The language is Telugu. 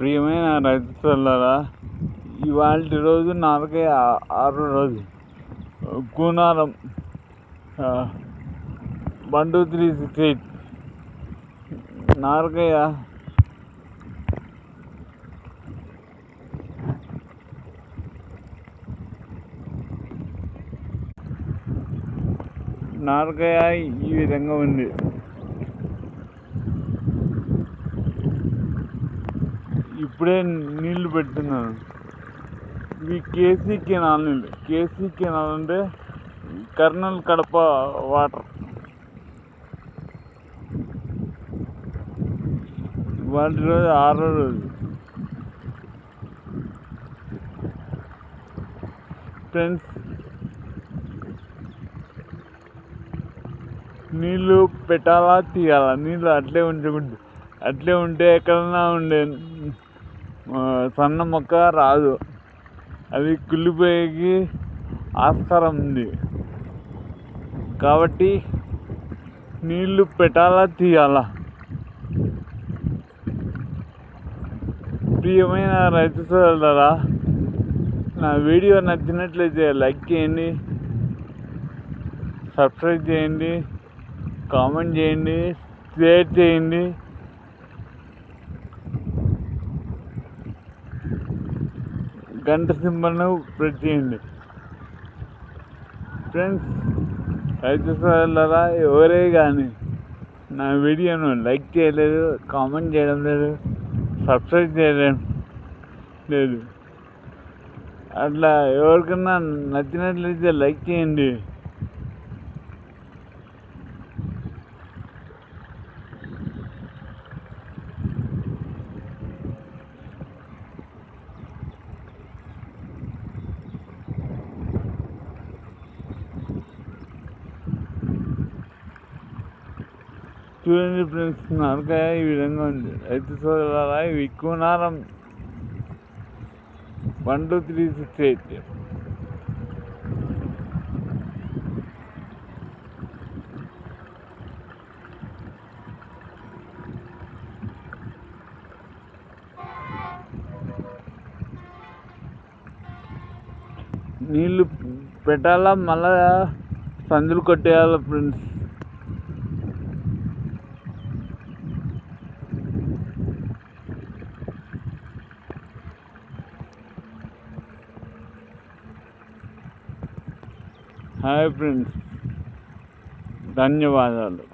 ప్రియమైన రైతు సోదరులారా, ఇవాల్టి రోజు 46వ రోజు. కూనారం 12368 నారకయ్య ఈ విధంగా ఉంది. ఇప్పుడే నీళ్లు పెడుతున్నాను. ఇవి కేసీ కెనాల్ నీళ్ళు. కేసీ కెనాల్ అంటే కర్నూలు కడప వాటర్. వాటి రోజు 6వ రోజు. ఫ్రెండ్స్, నీళ్ళు పెట్టాలా తీయాలా? నీళ్ళు అట్లే ఉంచకూడదు. అట్లే ఉంటే ఎక్కడన్నా ఉండే సన్న మొక్క రాదు, అది కుళ్ళిపోయేకి ఆస్కారం ఉంది. కాబట్టి నీళ్ళు పెట్టాలా తీయాలా? ప్రియమైన రైతు సోదరులారా, నా వీడియో నచ్చినట్లయితే లైక్ చేయండి, సబ్స్క్రైబ్ చేయండి, కామెంట్ చేయండి, షేర్ చేయండి. గంట సింబల్ను ప్రెస్ చేయండి. ఫ్రెండ్స్, రైతు సోదరులారా, ఎవరే కానీ నా వీడియోను లైక్ చేయలేదు, కామెంట్ చేయడం లేదు, సబ్స్క్రైబ్ చేయడం లేదు. అట్లా ఎవరికన్నా నచ్చినట్లయితే లైక్ చేయండి. చూడండి ఫ్రెండ్స్, నారకాయ ఈ విధంగా ఉంది. రైతు సోదరులారా, ఇవి కూనారం 12368. నీళ్ళు పెట్టాలా, మళ్ళా సందులు కొట్టేయాలి ఫ్రెండ్స్. హాయ్ ఫ్రెండ్స్, ధన్యవాదాలు.